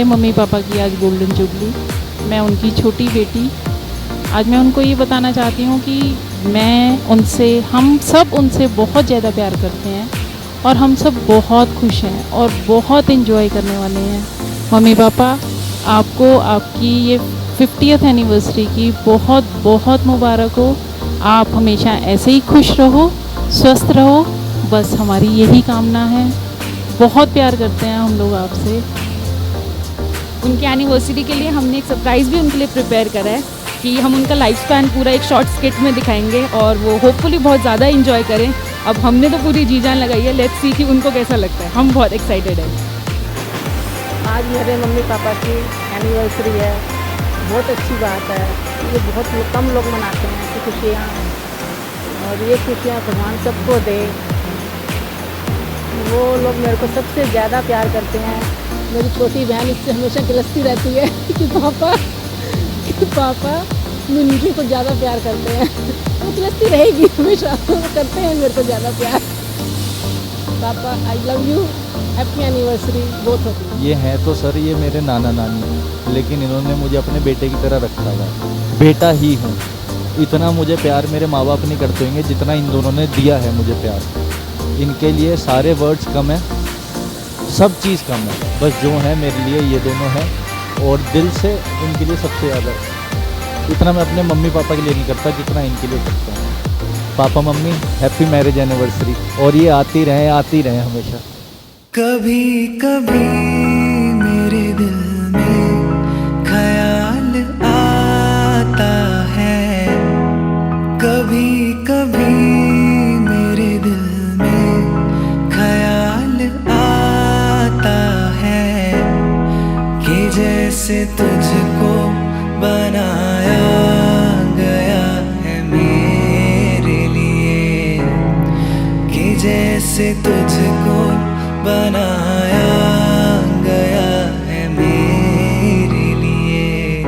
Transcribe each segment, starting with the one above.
मेरे mummy papa की आज गोल्डन जुबली, मैं उनकी छोटी बेटी। आज मैं उनको ये बताना चाहती हूँ कि हम सब उनसे बहुत ज़्यादा प्यार करते हैं और हम सब बहुत खुश हैं और बहुत इन्जॉय करने वाले हैं। मम्मी पापा, आपको आपकी ये 50th एनिवर्सरी की बहुत बहुत मुबारक हो। आप हमेशा ऐसे ही खुश रहो, स्वस्थ रहो, बस हमारी यही कामना है। बहुत प्यार करते हैं हम लोग आपसे। उनके एनिवर्सरी के लिए हमने एक सरप्राइज़ भी उनके लिए प्रिपेयर करा है कि हम उनका लाइफ स्पैन पूरा एक शॉर्ट स्किट में दिखाएंगे और वो होपफुली बहुत ज़्यादा इन्जॉय करें। अब हमने तो पूरी जी जान लगाई है, लेट्स सी कि उनको कैसा लगता है। हम बहुत एक्साइटेड हैं। आज मेरे मम्मी पापा की एनिवर्सरी है, बहुत अच्छी बात है। ये बहुत कम लोग मनाते हैं ऐसी खुशियाँ, और ये खुशियाँ भगवान सबको दे। वो लोग मेरे को सबसे ज़्यादा प्यार करते हैं। मेरी छोटी बहन इससे हमेशा गिलस्ती रहती है कि पापा मुझे को ज़्यादा प्यार करते हैं। वो गिलस्ती रहेगी हमेशा, वो करते हैं मेरे को ज़्यादा प्यार। पापा I love you, happy anniversary both of you. ये हैं तो सर ये मेरे नाना नानी, लेकिन इन्होंने मुझे अपने बेटे की तरह रखा है। बेटा ही हूँ। इतना मुझे प्यार मेरे माँ बाप नहीं करते होंगे जितना इन दोनों ने दिया है मुझे प्यार। इनके लिए सारे वर्ड्स कम है, सब चीज़ कम है। बस जो है मेरे लिए ये दोनों हैं, और दिल से इनके लिए सबसे ज़्यादा। इतना मैं अपने मम्मी पापा के लिए नहीं करता जितना इनके लिए करता हूँ। Papa mummy happy marriage anniversary, और ये आती रहे हमेशा। कभी कभी मेरे दिल में ख्याल आता है, कभी कभी मेरे दिल में ख्याल आता है कि जैसे तुझको बनाया गया है मेरे लिए, कि जैसे तुझको बनाया गया है मेरे लिए।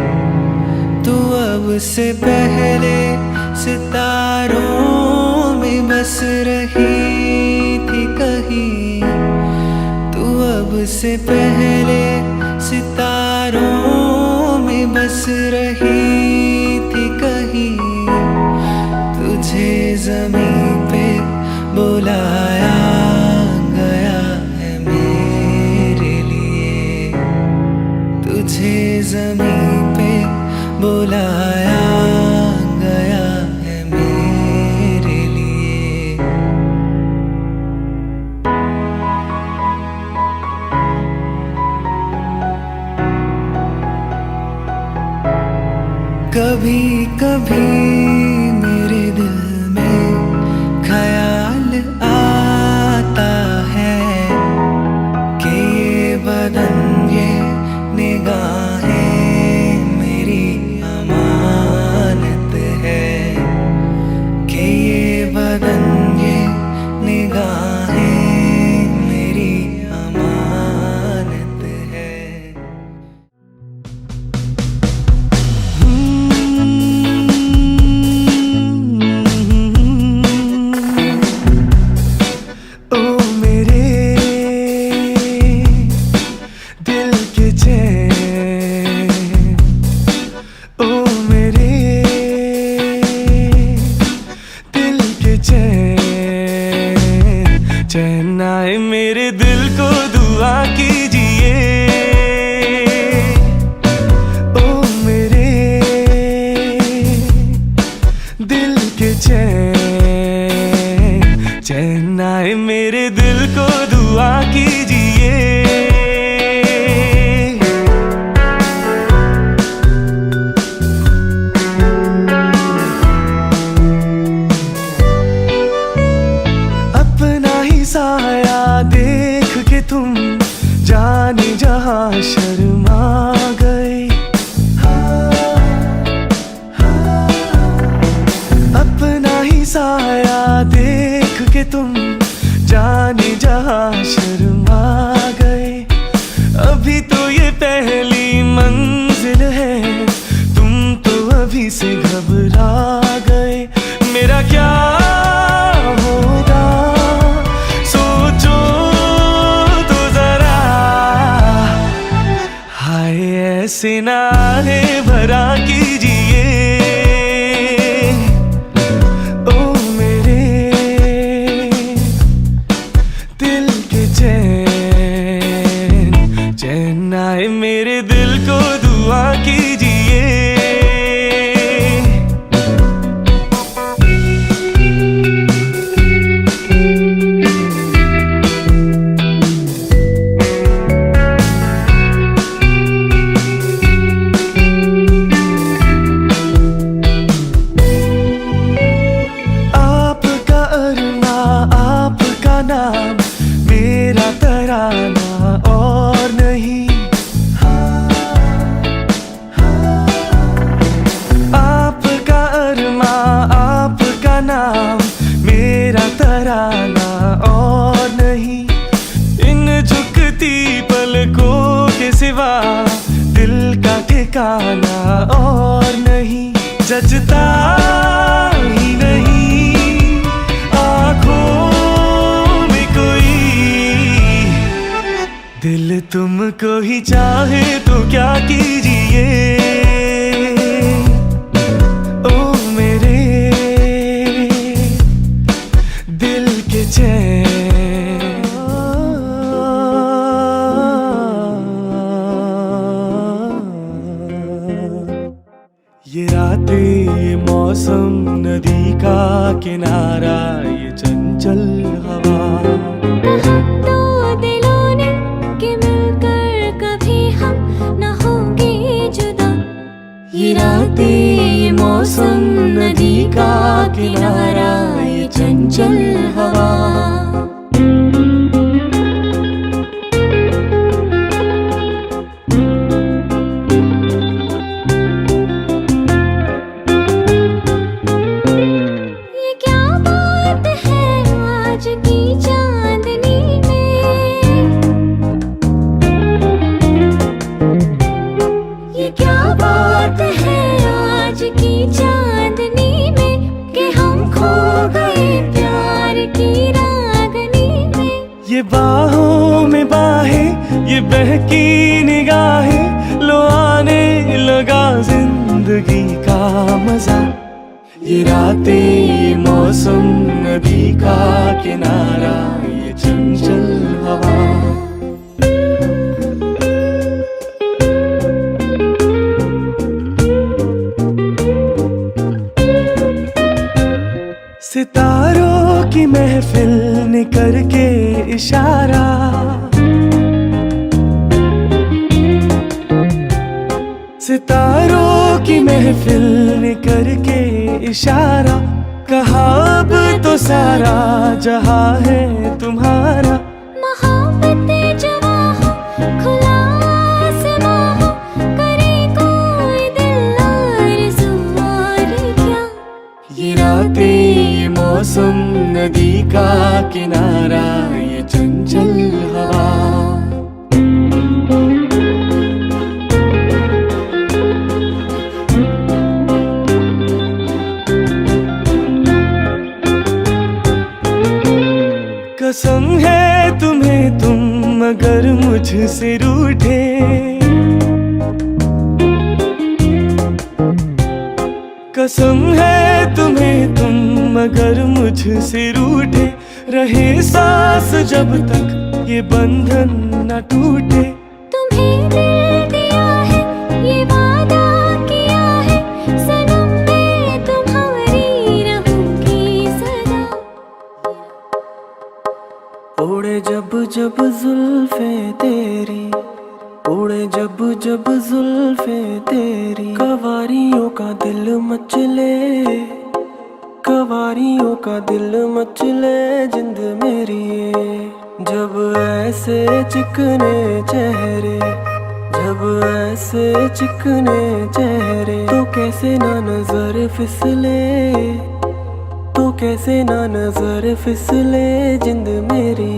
तू अब से पहले सितारों में बस रही थी कहीं, तू अब से पहले सितारों में बस रही थी कहीं। तुझे ज़मीं पे बुलाया ज़मीं पे बुलाया गया है मेरे लिए। कभी कभी मेरे दिल में ख्याल आता है कि ये बदन ये निगाहें मेरी अमानत है, कि ये बदन ये निगाहें मेरी अमानत है। ऐसे ना है भरा कीजिए ओ मेरे दिल के चैन, चैन आए मेरे दिल को दुआ कीजिए। नाम मेरा तराना और नहीं, आपका अरमा आपका नाम मेरा तराना और नहीं। इन झुकती पलकों के सिवा दिल का ठिकाना और नहीं। जचता ही नहीं आँखों दिल तुमको ही चाहे तो क्या कीजिए ओ मेरे दिल के चैन। ये रातें ये मौसम नदी का किनारा ये चंचल हवा, ये रातें ये मौसम नदी का किनारा ये चंचल हवा। ये क्या बात है आज की चांदनी में, ये क्या बात है आज की चांदनी में कि हम खो गए प्यार की रागनी में। ये बाहों में बाहें ये बहकी निगाहें लो आने लगा जिंदगी का मजा। ये रातें ये मौसम नदी का किनारा ये चंचल हवा। सितारों की महफिल ने करके इशारा, सितारों की महफिल ने करके इशारा। कहा अब तो सारा जहां है तुम्हारा। मोहब्बतें जवां हो खुला आसमां हो करे कोई दिल आरज़ू और क्या। ये रातें ये मौसम नदी का किनारा ये चंचल हवा। कसम है तुम्हें तुम मगर मुझसे रूठे, कसम है तुम्हें तुम मगर मुझसे रूठे। रहे सांस जब तक ये बंधन न टूटे। तुम्हें दिल दिया है ये वादा किया है सनम मैं तुम्हारी रहूंगी सदा। उड़े जब जब जुल्फे तेरी, उड़े जब जब जुल्फे तेरी। कवारियों का दिल मचले, कवारियों का दिल मचले जिंद मेरी। जब ऐसे चिकने चेहरे, जब ऐसे चिकने चेहरे। तो कैसे ना नजर फिसले, तो कैसे ना नजर फिसले जिंद मेरी।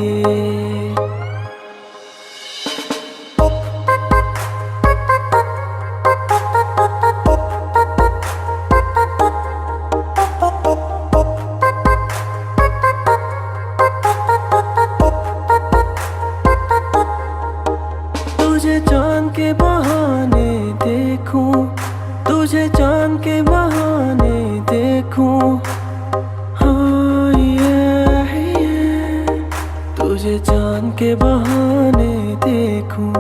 तुझे चांद के बहाने देखूं, हाँ ये तुझे चांद के बहाने देखूं,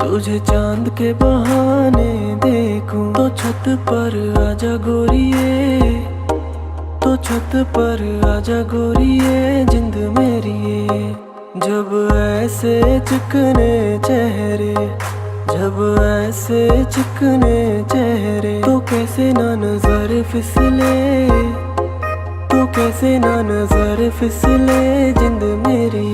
तुझे चांद के बहाने देखूं। तो छत पर आजा गोरिये, तो छत पर आजा गोरिये जिंद मेरी। जब ऐसे चिकने चेहरे, जब ऐसे चिकने चेहरे, तो कैसे ना नजर फिसले, तो कैसे ना नजर फिसले जिंद मेरी।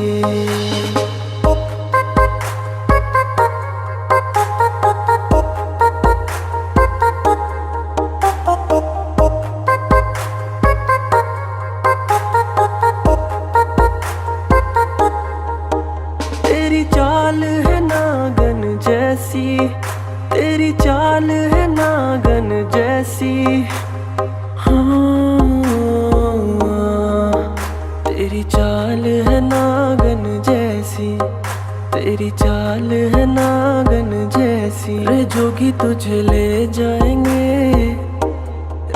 तेरी चाल है नागन जैसी, तेरी चाल है नागन जैसी, हाँ तेरी चाल है नागन जैसी, तेरी चाल है नागन जैसी। रे जोगी तुझे ले जाएंगे,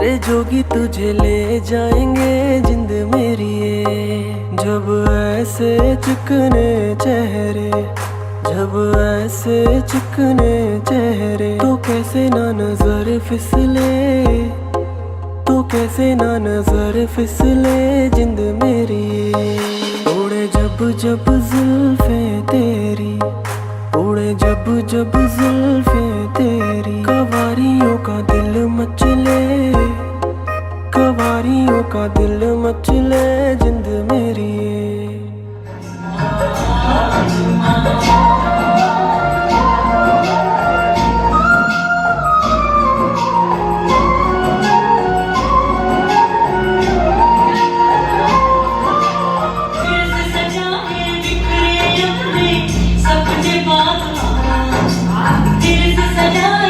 रे जोगी तुझे ले जाएंगे जिंद मेरी। जब ऐसे चिकने चेहरे, जब ऐसे चिकने चेहरे, तो कैसे ना नजर फिसले, तो कैसे ना नजर फिसले जिंद मेरी। उड़े जब जब जुल्फे तेरी, उड़े जब जब जुल्फे तेरी, कवारियों का दिल मचले, कवारियों का दिल मचले जिंद मेरी। सपने बात दिल से सजाए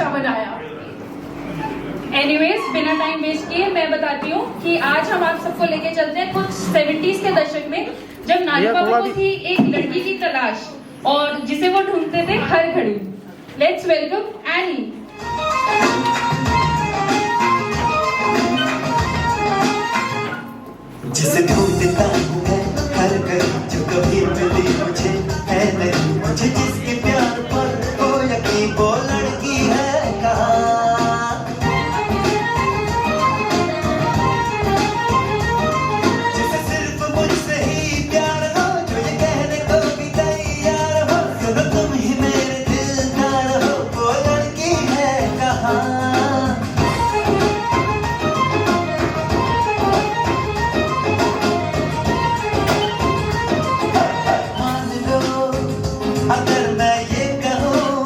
अच्छा बनाया। एनीवेज, बिना टाइम वेस्ट किए मैं बताती हूँ कि आज हम आप सबको लेके चलते हैं कुछ 70s के दशक में, जब नानी पापा को थी एक लड़की की तलाश और जिसे वो ढूंढते थे हर घड़ी। Let's welcome any. जिसे ढूंढता हूँ मैं हर घर, जो कभी मिली मुझे है नहीं, मुझे जिसके प्यार पर हो यकीन, वो लड़की है कहाँ। जिसे सिर्फ मुझसे ही प्यार हो, जो ये कहने को भी तैयार हो, सुनो तुम ही मेरे दिलदार हो, वो लड़की है कहाँ। अगर मैं ये कहूँ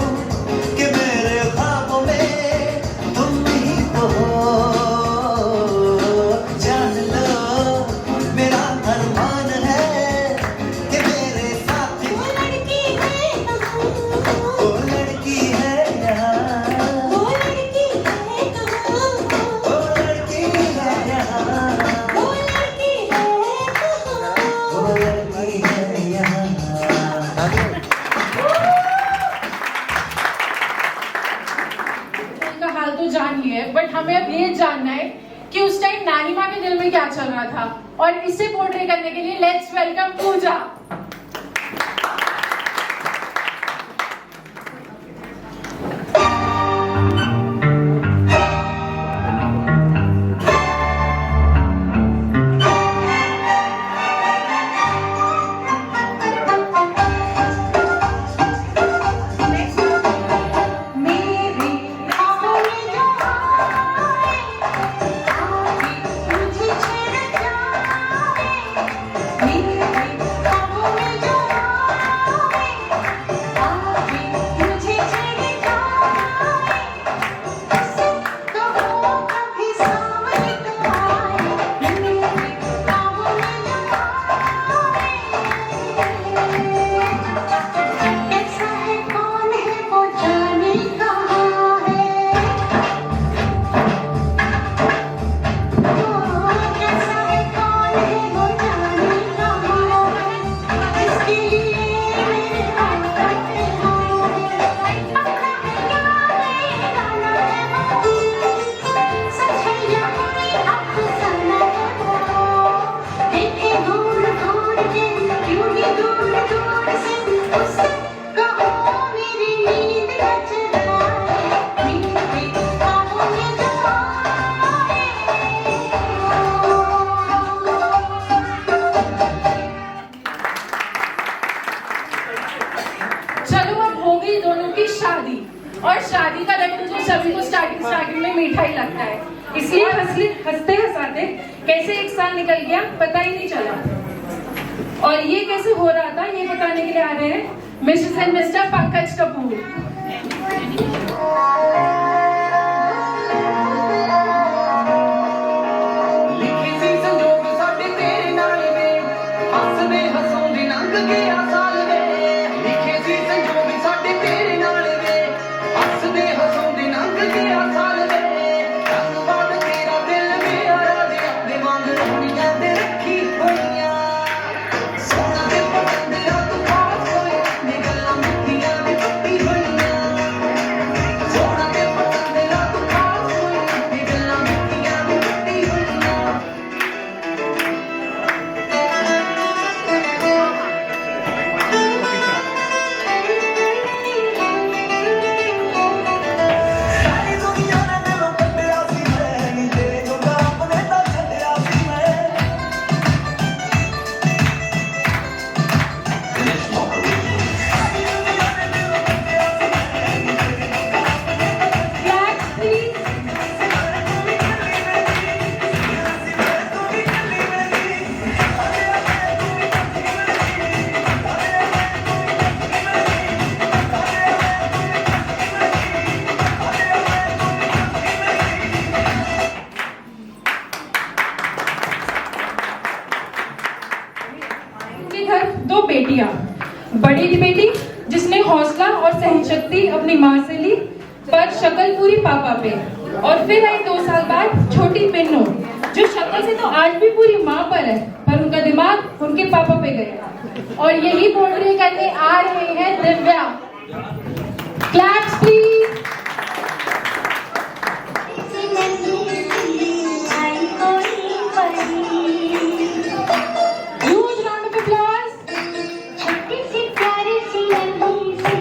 कि मेरे ख्वाबों में तुम ही तो हो, जान लो मेरा अरमान है कि मेरे साथ वो लड़की है, वो लड़की है यहाँ, वो लड़की है कहाँ, वो लड़की है यहाँ, वो लड़की है कहाँ, वो लड़की है यहाँ। का हाल तो जान लिया है, बट हमें अब ये जानना है कि उस टाइम नानी माँ के दिल में क्या चल रहा था, और इसे पोर्ट्रे करने के लिए लेट्स वेलकम पूजा। और शादी का लड्डू जो सभी को स्टार्टिंग में मीठा ही लगता है, इसलिए हंसते हंसाते कैसे एक साल निकल गया पता ही नहीं चला। और ये कैसे हो रहा था ये बताने के लिए आ रहे हैं Mrs and mister Pankaj Kapoor. दो बेटियां, बड़ी बेटी जिसने हौसला और सहनशक्ति अपनी माँ से ली, पर शक्ल पूरी पापा पे। और फिर आई 2 साल बाद छोटी मिन्नू, जो शक्ल से तो आज भी पूरी माँ पर है, पर उनका दिमाग उनके पापा पे गया। और यही पोर्ट्रे करने आ रहे हैं Divya. Claps please. Huge round of applause. छोटी सी प्यारी सी नन्ही सी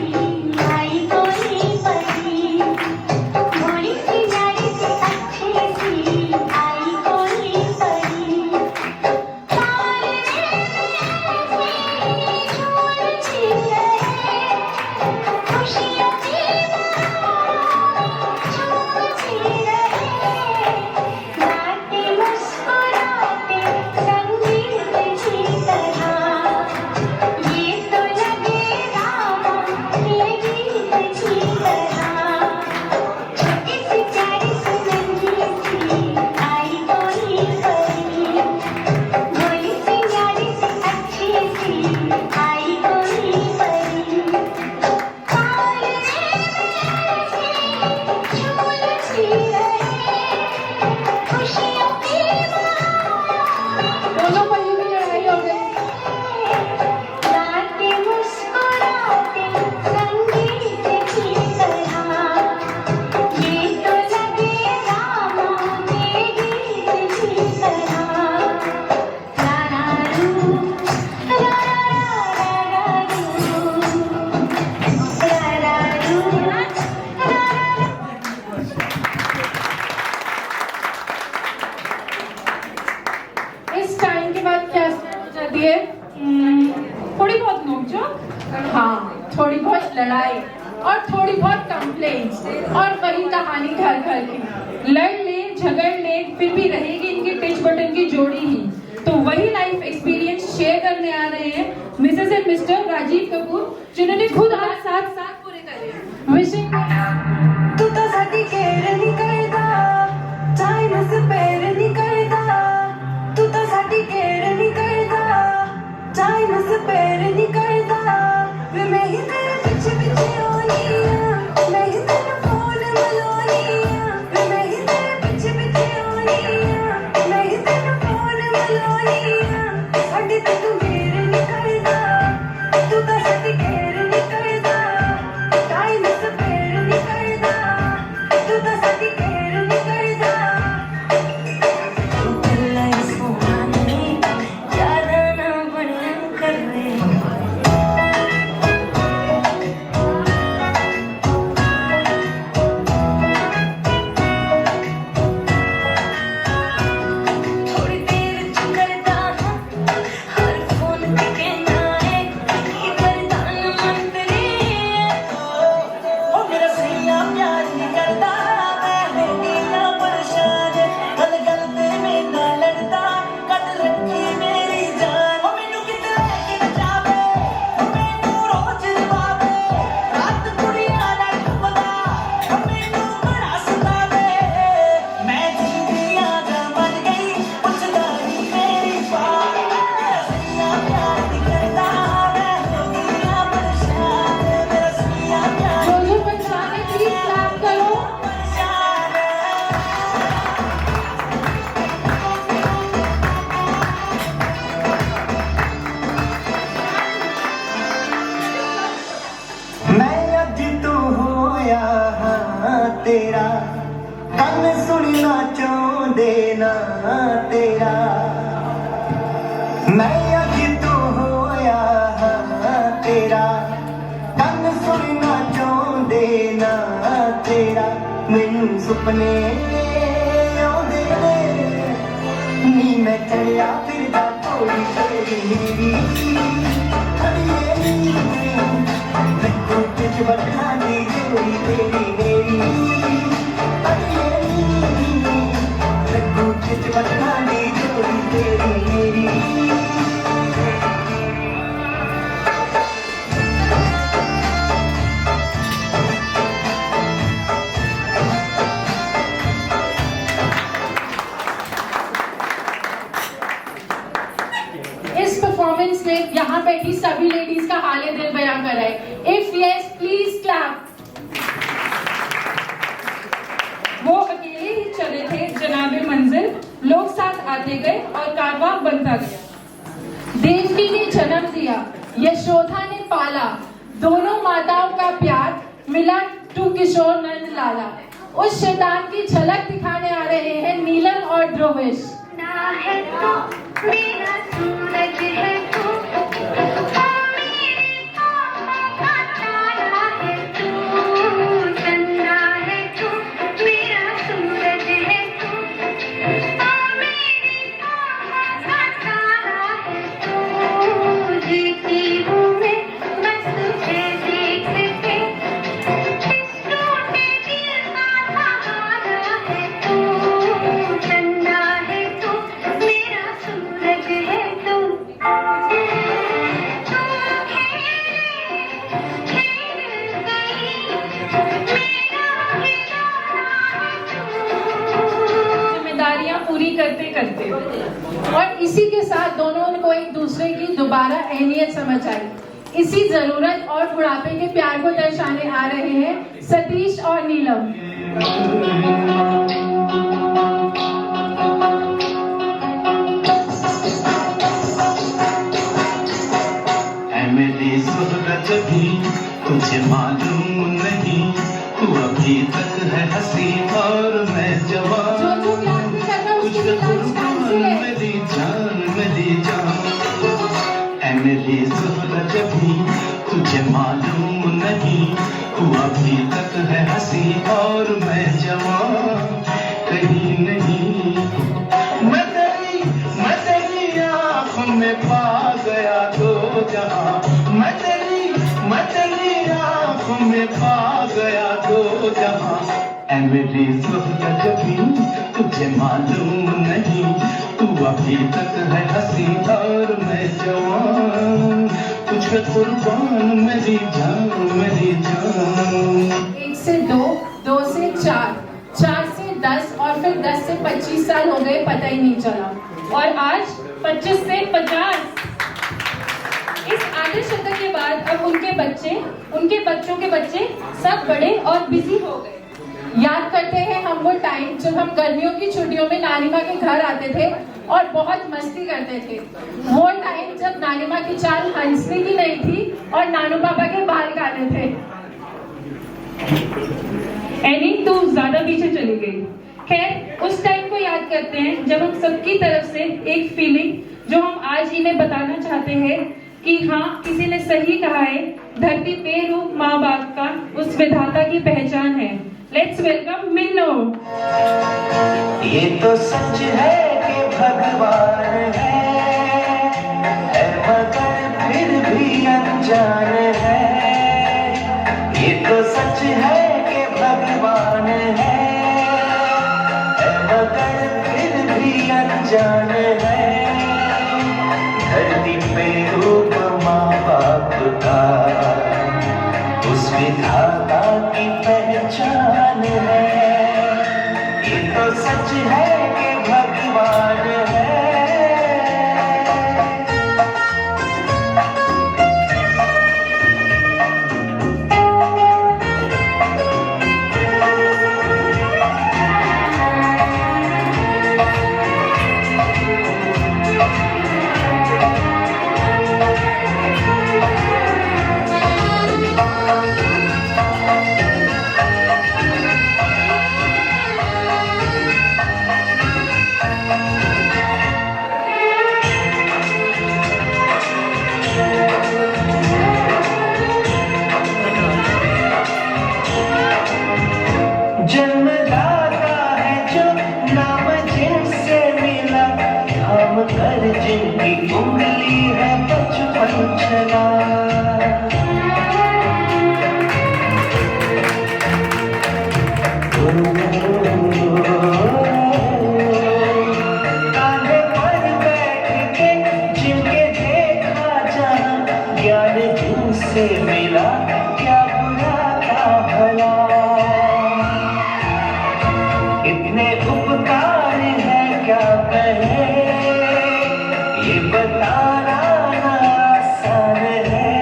आई कोई परी, थोड़ी सी प्यारी सी अच्छी सी आई कोई परी, झूलती रहे खुशियों की झूमती रहे, गाते मुस्कुराते संगीत की तरह, ये तो लगे रामा ये गीत की तरह, छोटी सी प्यारी सी नन्ही सी आई कोई परी, भोली सी प्यारी सी अच्छी सी आई कोई परी, झूलती रहे खुशियों की दोनों पहियों की लड़ाई हो गई। गाते मुस्कुराते संगीत की तरह, ये तो लगे रामा के गीत की तरह, रारारू, इस टाइम के बाद क्या स्टार्ट हो जाती है? थोड़ी बहुत नोकझोंक, हाँ, थोड़ी बहुत लड़ाई और थोड़ी बहुत कंप्लेंट्स, और वही कहानी घर घर की। लड़ ले झगड़ ले फिर भी रहेगी इनकी टिच बटन की जोड़ी ही। तो वही लाइफ एक्सपीरियंस शेयर करने आ रहे हैं Mrs and Mr Rajeev Kapoor, जिन्होंने खुद आज 7 साल पूरे करे। विशिंग तू तो साडी केयर नहीं करदा, टाइम स्पेयर नहीं करदा, तू तो साडी केयर नहीं करदा, टाइम स्पेयर नहीं करदा, वे मैं ही तेरे पीछे पीछे होनी आ, मैं ही तेरा फोन मिलानी आ, वे मैं ही तेरे पीछे पीछे होनी आ, मैं ही तेरा फोन मिलानी आ, साडी ते तू केयर नहीं करदा, तू तो साडी केयर नहीं करदा, टाइम स्पेयर नहीं करदा, तू तो साडी केयर नहीं करदा, तू कल्ला ही सोहानी ज्यादा ना बनिया करे। थोड़ी देर च करदा हर फोन ते कहना है कि प्रधानमंत्री ओ मेरा सैया प्यार नहीं करदा, मैं हो गया परेशान, गल गल पे मैं ना लड़दा, कट रखी मेरी जान, ओ मैनू किते लेके न जावे, ओ मैनू रोज रवावे, रात कुड़ियां ना ठुमदा, ओ मैनू बड़ा सतावे, मैं जींदी आजा मर गई पुछदा नहीं मेरी बात, मेरा सैया प्यार नहीं करदा, मैं हो गया परेशान, मेरा सैया प्यार जो जो परेशान है प्लीज क्लैप करो। परेशान है। मैं अज तू होया हाँ तेरा, कन सुनना चाहते ना तेरा, मैं अज तू होया हाँ तेरा, कन सुनना चाहते ना तेरा, मैनू सुपने आउंदे ने, नी मैं चढ़िया फिरदा थोड़ी तेरी मेरी, अड़िए नी रखो किच बटना दी जोड़ी तेरी मेरी, अड़िए नी रखो किच बटना दी जोड़ी तेरी मेरी। इस परफॉर्मेंस में यहाँ बैठी सभी लेडीज का हाल दिल बयां कर रहा है। If yes please clap. चले थे जनाबे मंजिल, लोग साथ आते गए और कारवां बनता गया। देवकी ने जन्म दिया, यशोदा ने पाला, दोनों माताओं का प्यार मिला टू किशोर नंद लाला। उस शैतान की झलक दिखाने आ रहे हैं नीलम और ध्रुवेश। ना है तो मेरा सूरज है तू, ओ मेरे पापा का तारा है तू, चंदा है तू, मेरा सूरज है तू, ओ मेरे पापा का तारा है तू, जीती हूँ मैं बस तुझे देख के, इस टूटे दिल का सहारा है तू, चंदा है तू, मेरा सूरज है तू, तू खेल गई, मेरा खिलौना है तू। जिम्मेदारियां पूरी करते करते और इसी के साथ दोनों को एक दूसरे की दोबारा अहमियत समझ आई। इसी जरूरत और बुढ़ापे के प्यार को दर्शाने आ रहे हैं सतीश और नीलम। ऐ मेरी सूरत भी तुझे मालूम नहीं, तू अभी तक है हंसी और मैं जवान, जो जो प्यार नहीं करना उसकी भी लाइफ फैंसी है। मेरी जान, ऐ मेरी सूरत भी तुझे मालूम नहीं, तू अभी तक है हंसी और मैं जवान, कहीं नहीं मैं तेरी आँखों में पा गया दो जहां, मैं तेरी आँखों में पा गया दो जहां, ऐ मेरी सूरत भी तुझे मालूम नहीं, तू अभी तक है हंसी और मैं जवान, तुझ पे कुर्बान मेरी जान। 1 से 2, 2 से 4, 4 से 10 और फिर 10 से 25 साल हो गए, पता ही नहीं चला। और आज 25 से 50। इस आधे शतक के बाद अब उनके बच्चों के बच्चे सब बड़े और बिजी हो गए। याद करते हैं हम वो टाइम जब हम गर्मियों की छुट्टियों में नानी माँ के घर आते थे और बहुत मस्ती करते थे। वो टाइम जब नानी माँ की चाल हंसने की नहीं थी और नानू पापा के बाल काटे थे। एनी तू ज्यादा पीछे चली गई। खैर, उस टाइम को याद करते हैं जब हम सबकी तरफ से एक फीलिंग जो हम आज इन्हें बताना चाहते हैं कि हाँ, किसी ने सही कहा है, धरती पे रूप माँ बाप का उस विधाता की पहचान है। Let's welcome Minno. ये तो सच है कि भगवान है मगर फिर भी अनजान है, ये तो सच है कि भगवान है मगर फिर भी अनजान है, धरती पे रूप माँ बाप का उस विधाता की पहचान है, ये तो सच है कि भगवान है। जन्मदाता है जो नाम जिनसे मिला, थाम कर जिनकी उंगली है बचपन चला, कांधे पर बैठ के जिनके देखा जहाँ, ज्ञान जिनसे मिला क्या बुरा था भला, इतने उपकार है क्या कहे, ये बताना आसान है,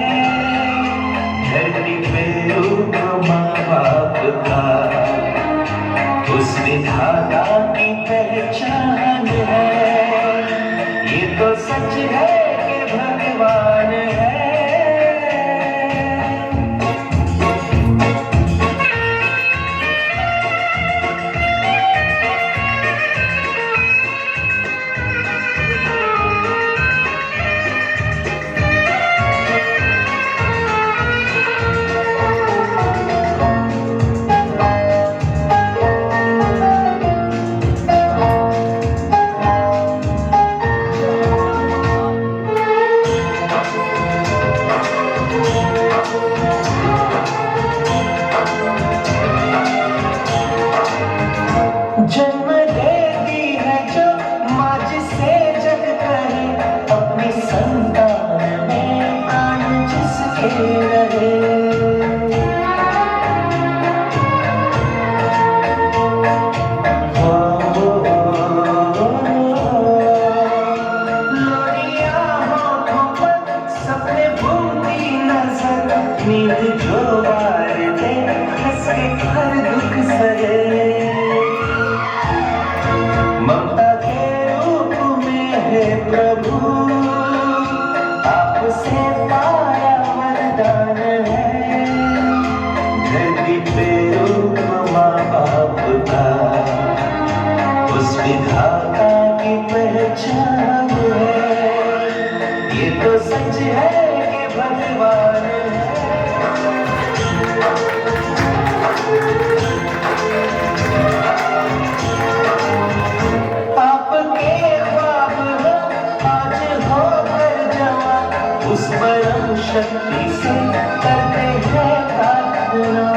धरती पे रूप माँ बाप का उस विधाता से पाया वरदान है, धरती पे रूप माँ बाप का उस विधाता की पहचान है। ये तो सच है कि भगवान है। उस परम शक्ति से करते हैं प्रार्थना।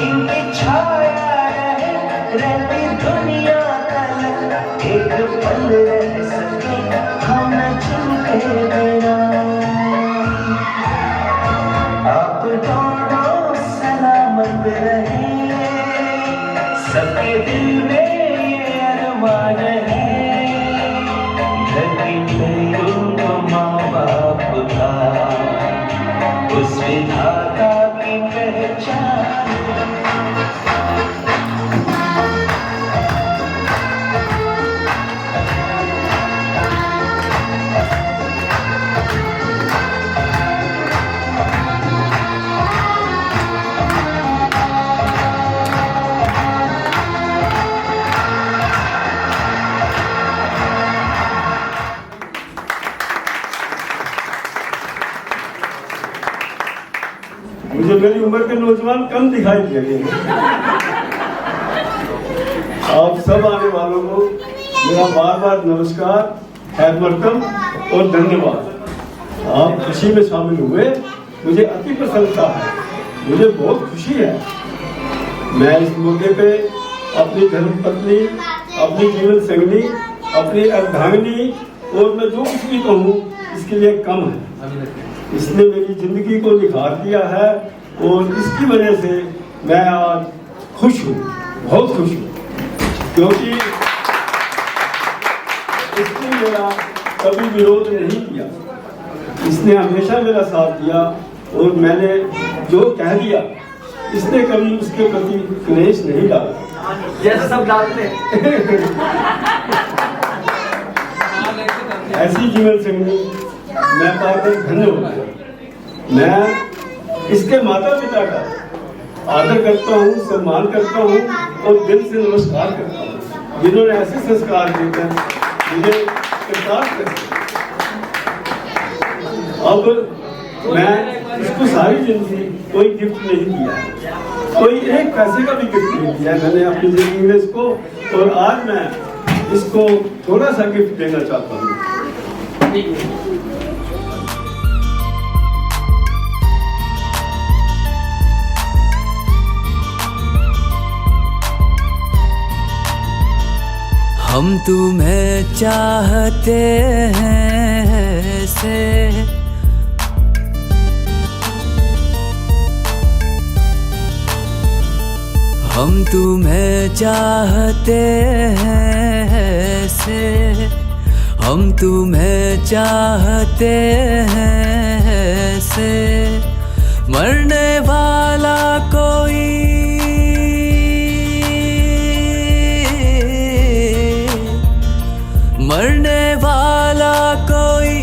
इनकी छाया रहे रहती दुनिया तक, एक पल रह सके हम न चुके बिना। आप दोनों सलामत रहे, सबके दिल में ये अरमान है, धरती पे रूप माँ बाप का उस विधाता की पहचान। मुझे मेरी उम्र के नौजवान कम दिखाई देंगे। आप सब आने वालों को मेरा बार बार नमस्कार, खैर मकदम और धन्यवाद। आप खुशी में शामिल हुए, मुझे अति प्रसन्नता है, मुझे बहुत खुशी है। मैं इस मौके पे अपनी धर्मपत्नी, अपनी जीवन संगनी, अपनी अर्धांगिनी और मैं जो कुछ भी कहूँ इसके लिए कम है। इसने मेरी जिंदगी को निखार दिया है और इसकी वजह से मैं आज खुश हूँ, बहुत खुश हूँ, क्योंकि इसने मेरा कभी विरोध नहीं किया। इसने हमेशा मेरा साथ दिया और मैंने जो कह दिया इसने कभी उसके प्रति क्लेश नहीं डाला, जैसे सब डालते ऐसी जीवन संगनी मैं पाकर धन्य हूँ। मैं इसके माता पिता का आदर करता हूँ, सम्मान करता हूँ और दिल से नमस्कार करता हूँ, जिन्होंने ऐसे संस्कार देकर मुझे कृतार्थ कर दिया। अब मैं इसको सारी जिंदगी कोई गिफ्ट नहीं दिया, कोई एक पैसे का भी गिफ्ट नहीं दिया मैंने अपनी जिंदगी में इसको, और आज मैं इसको थोड़ा सा गिफ्ट देना चाहता हूँ। हम तुम्हें चाहते हैं से, हम तुम्हें चाहते हैं से, हम तुम्हें चाहते हैं से, मरने वाला कोई मरने वाला कोई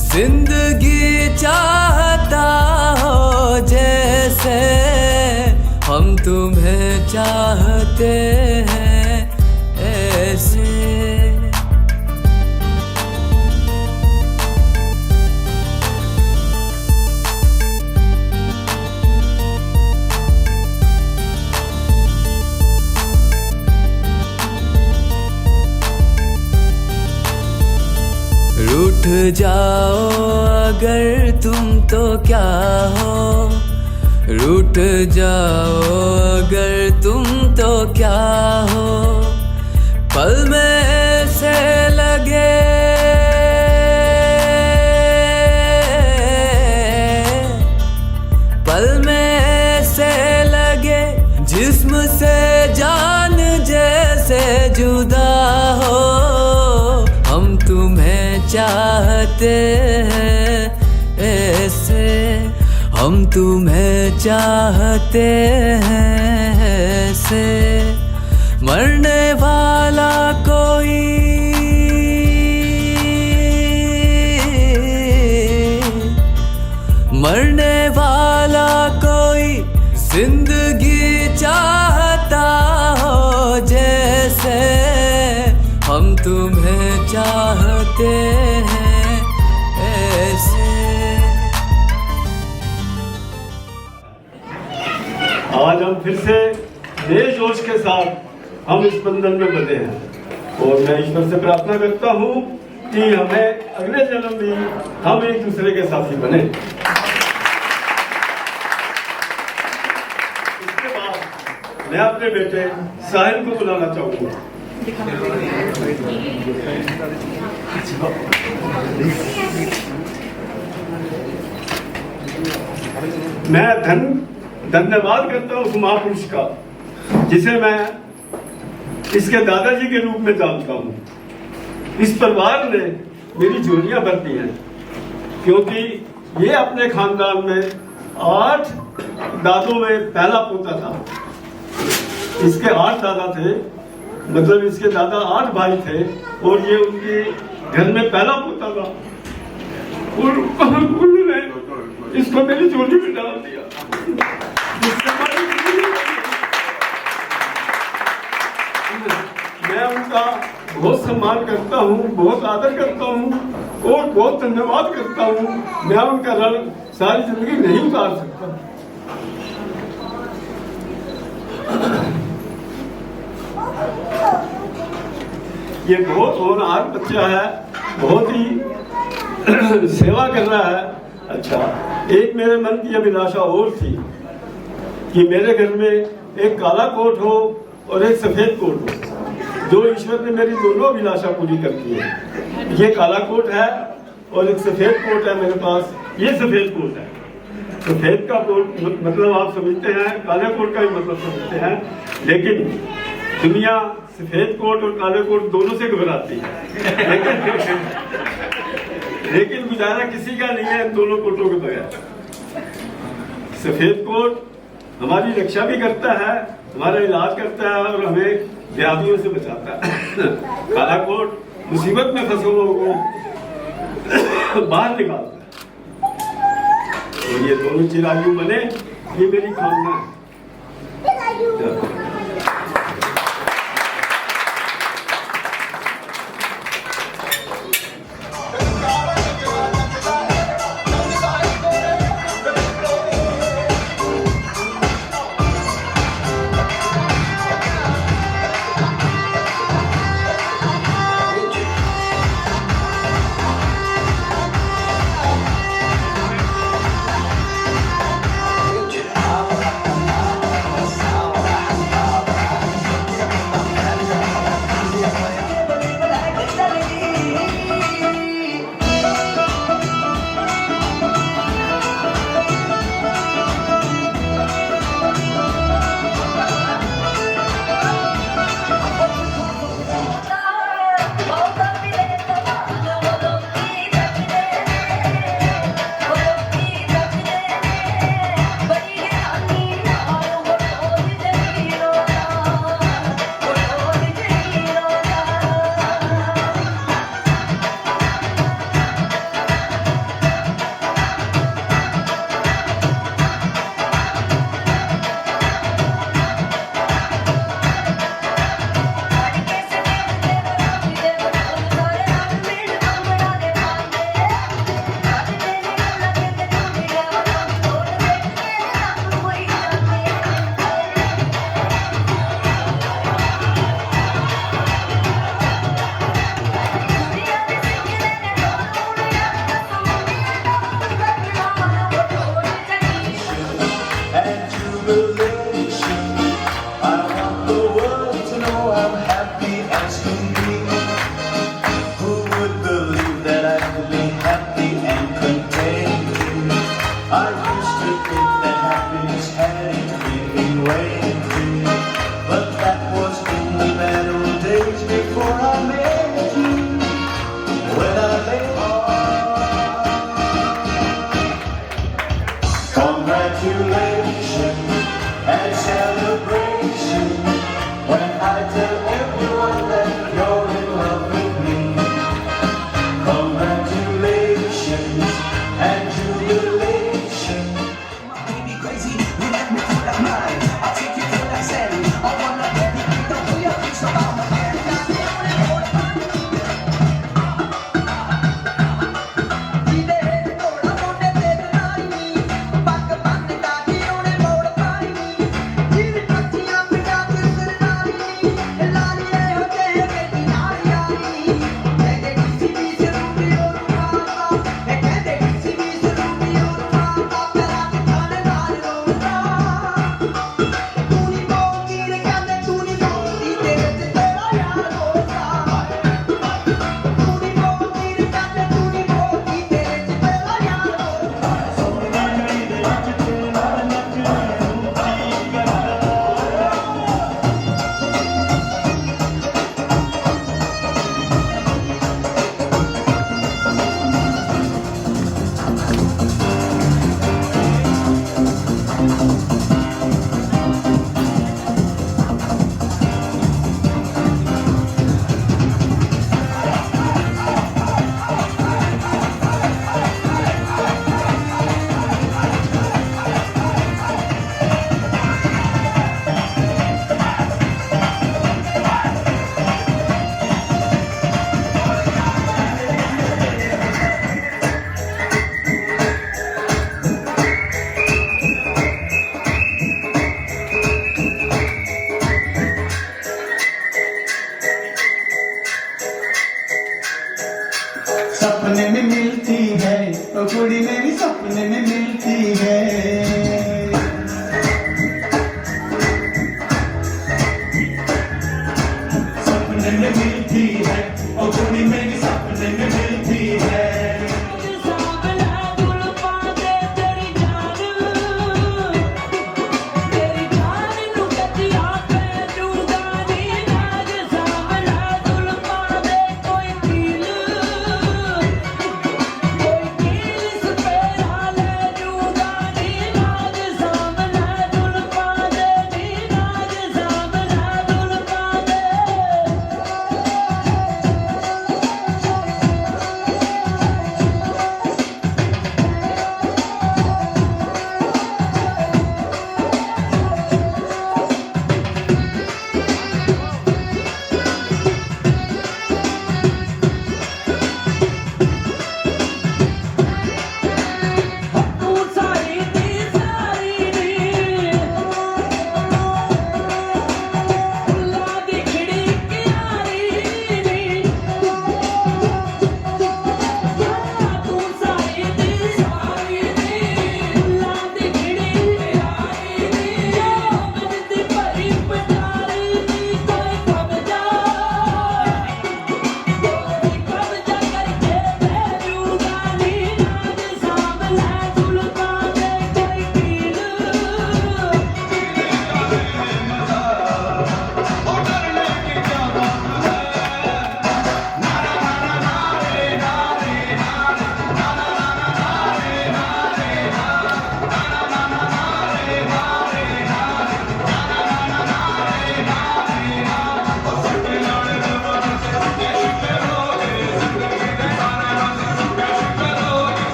जिंदगी चाहता हो जैसे हम तुम्हें चाहते हैं ऐसे। रूठ जाओ अगर तुम तो क्या हो, रूठ जाओ अगर तुम तो क्या हो, पल में ऐसे लगे पल में ऐसे लगे जिस्म से जान जैसे जुदा हो, हम तुम्हें चाहते हैं ऐसे, हम तुम्हें चाहते हैं। मरने वाला कोई मरने वाला कोई जिंदगी चाहता हो जैसे हम तुम्हें चाहते हैं ऐसे। आज हम फिर से नए जोश के साथ हम इस बंधन में बंधे हैं और मैं ईश्वर से प्रार्थना करता हूँ कि हमें अगले जन्म भी हम एक दूसरे के साथी बने। इसके बाद मैं अपने बेटे साहिल को बुलाना चाहूँगा। मैं धन्यवाद करता हूँ उस महापुरुष का जिसे मैं इसके दादाजी के रूप में जानता हूँ। इस परिवार ने मेरी झोलियां भर दी हैं क्योंकि ये अपने खानदान में 8 दादों में पहला पोता था। इसके 8 दादा थे, मतलब इसके दादा 8 भाई थे और ये उनके घर में पहला पोता था और उन्होंने इसको मेरी झोली में डाल दिया। मैं उनका बहुत सम्मान करता हूँ, बहुत आदर करता हूँ और बहुत धन्यवाद करता हूँ। मैं उनका ऋण सारी जिंदगी नहीं उतार सकता। ये बहुत होनहार बच्चा है, बहुत ही सेवा कर रहा है। अच्छा, एक मेरे मन की अभिलाषा और थी कि मेरे घर में एक काला कोट हो और एक सफेद कोट हो, जो ईश्वर ने मेरी दोनों अभिलाषा पूरी कर दी है। ये काला कोट है और एक सफेद कोट है मेरे पास। ये सफेद कोट है। सफेद का कोट मतलब आप समझते हैं, काले कोट का भी मतलब समझते हैं, लेकिन दुनिया सफेद कोट और काले कोट दोनों से घबराती है। लेकिन गुजारा किसी का नहीं है इन दोनों कोटों के बगैर। सफेद कोट हमारी रक्षा भी करता है, हमारा इलाज करता है और हमें व्याधियों से बचाता है। काला कोट मुसीबत में फंसे लोगों को बाहर निकालता है। और ये दोनों चिरायु बने, ये मेरी कामना है। ओ कुड़ी मेरी सपने में मिलती है सपने में मिलती है ओ कुड़ी मेरी सपने में मिलती है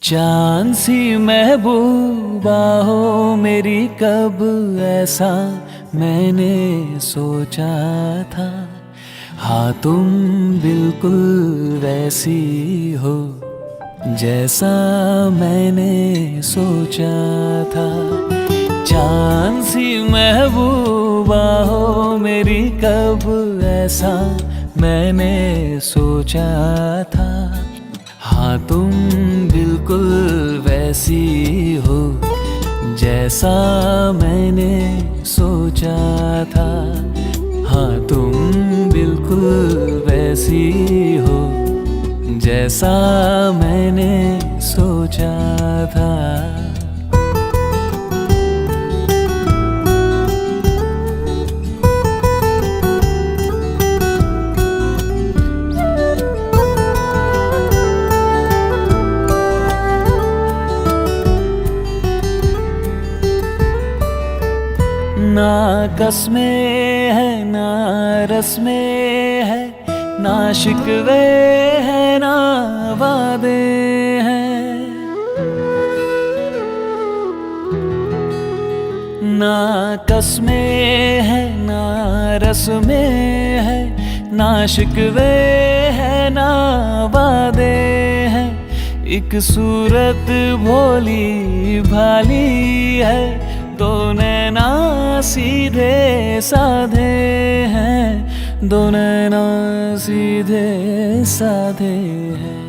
चांद सी महबूबा हो मेरी, कब ऐसा मैंने सोचा था। हाँ तुम बिल्कुल वैसी हो जैसा मैंने सोचा था। चांद सी महबूबा हो मेरी, कब ऐसा मैंने सोचा था। हाँ तुम बिल्कुल वैसी हो जैसा मैंने सोचा था। हाँ तुम बिल्कुल वैसी हो जैसा मैंने सोचा था। ना कसमें है ना रस्में है, ना शिकवे है ना वादे हैं। ना कसमें है ना रस्में है, ना शिकवे है ना वादे हैं। एक सूरत भोली भाली है, दो नैना सीधे साधे हैं, दो नैना सीधे साधे हैं।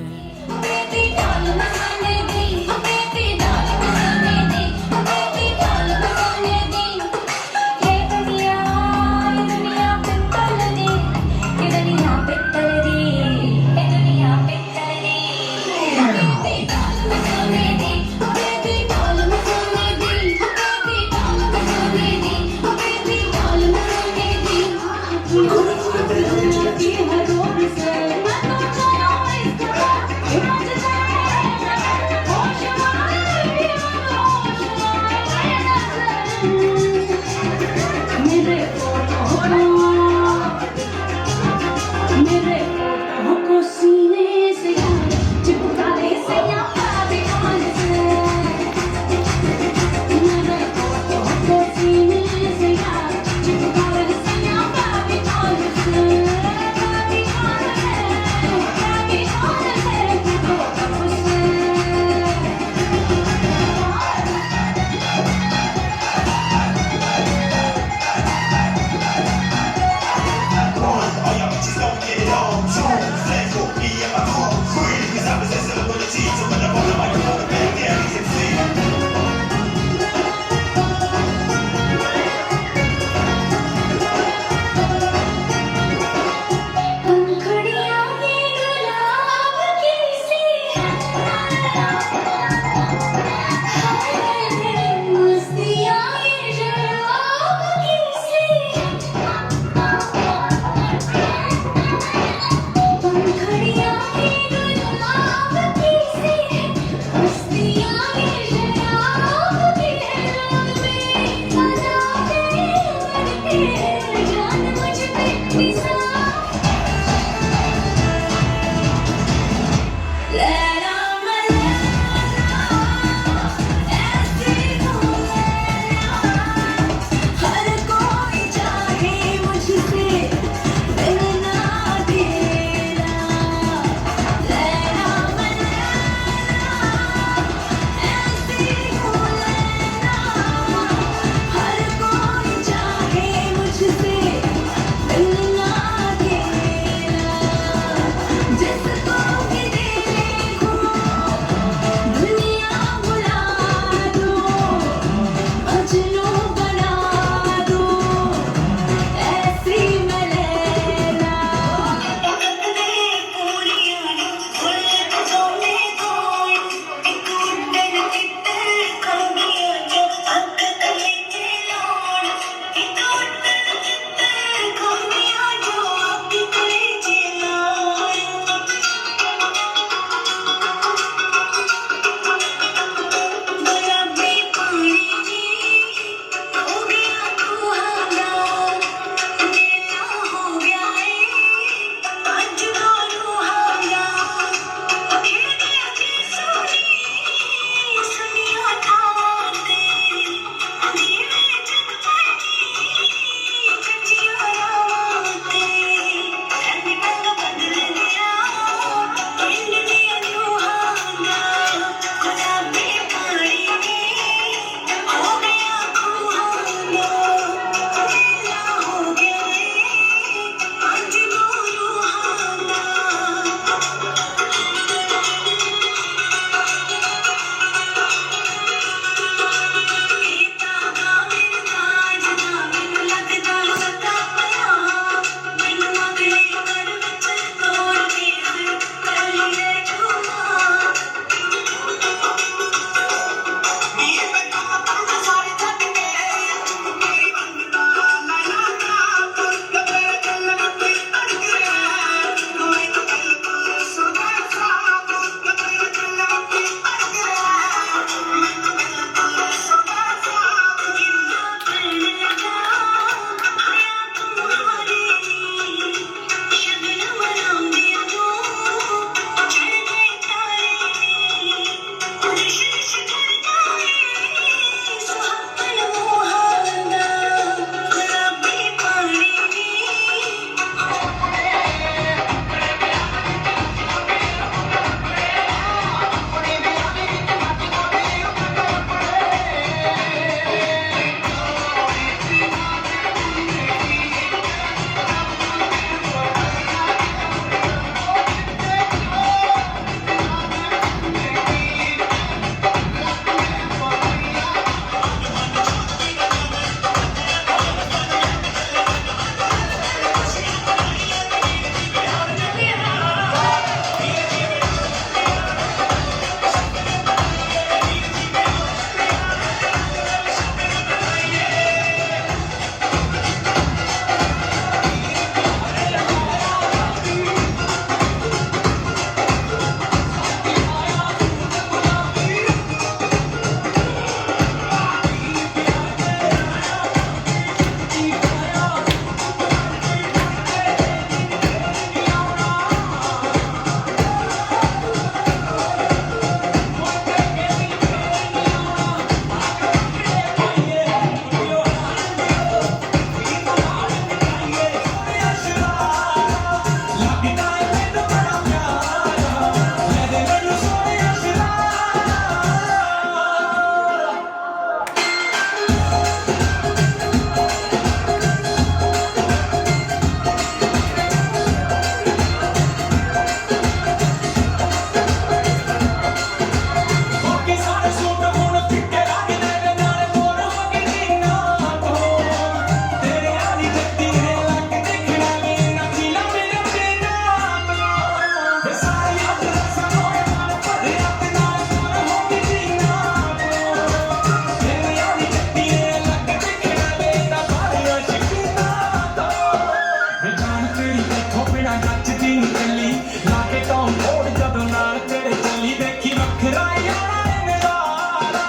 जदों नाल तेरे चली देखी वखरा ही आना है नजारा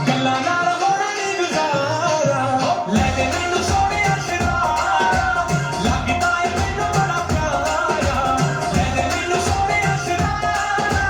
गल्लां नाल होना नहीं गुजारा ले दे मैनू सोहणिया सितारा लगदा है मैनू बड़ा प्यारा ले दे मैनू सोहणिया सितारा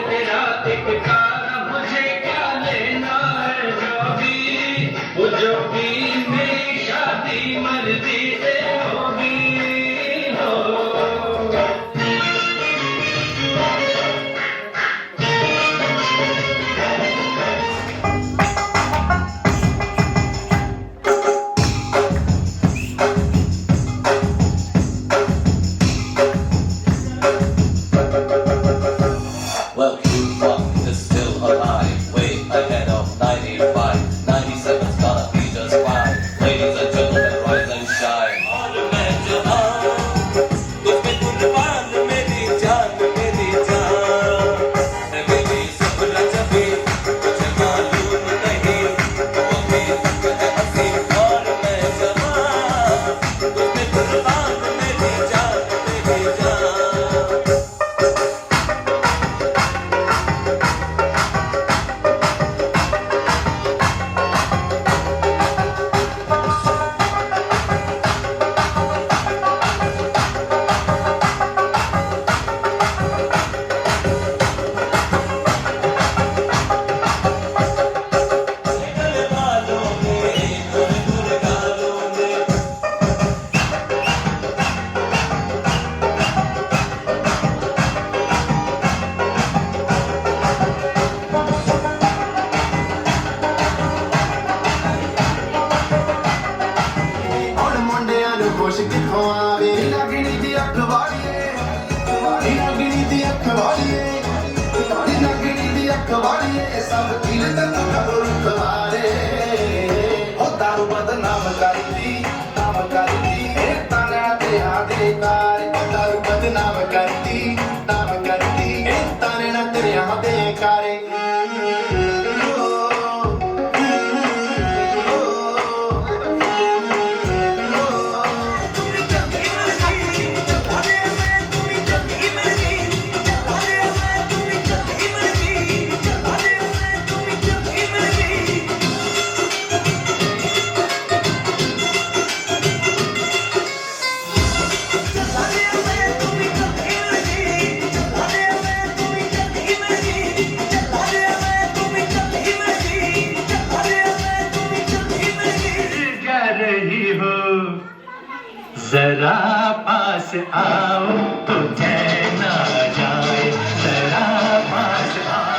तेरा एक तारा मुझे क्या लेना है जो जरा पास आओ तो चैन आ जाए, जरा पास आओ।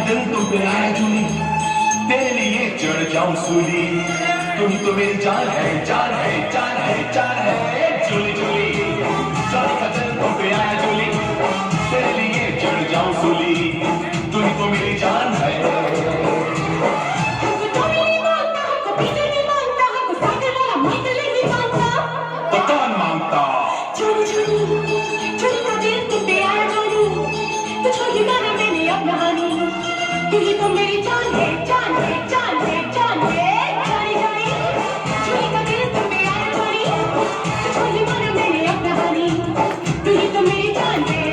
दिल तुम पे आया जूली, तेरे लिए चढ़ जाऊं सूली, तुम तो मेरी जान है, जान है, जान है, जान है। जूली जूली जॉनी का दिल तुम पे आया जूली, तेरे लिए चढ़ जाऊं सूली, तुम तो मेरी जान है। तू ही तो मेरी जान है, जान है, जान है, जान है, जानी जानी चोरी का दिल तुम मेरा जानी तुझको ही माना मैंने अपना हानी तू ही तो मेरी जान है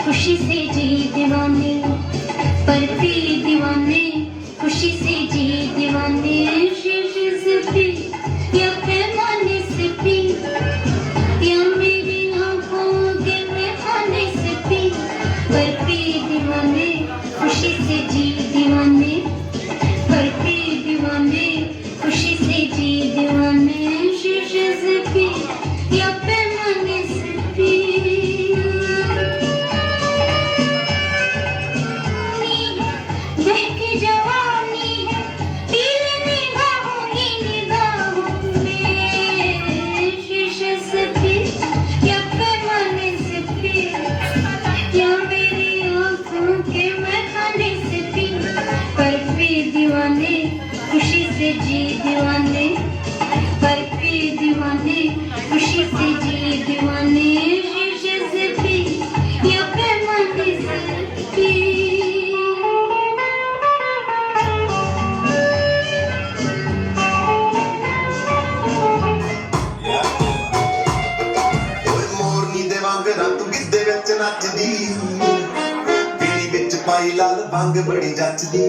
खुशी से जी दीवाने पर पी दीवाने खुशी से जी दीवाने शीश से पी या पैमाने से पी या मेरी आंखों के में खाने से पी पर पी दीवाने खुशी से जी दीवाने पर पी दीवाने खुशी से जी दीवाने शीश से पी या पैमाने से पी जवानी है पीले निगाहों ही निगाहों में शीशे से पी या पैमाने से पी या मेरी आंखों के मैं खाने से पी पर पी दीवाने खुशी से जी दीवाने पर पी दीवाने खुशी से जी दीवाने शीशे से पी या पैमाने से पी नचदी पीली बिच पाई लाल भंग बड़ी जचदी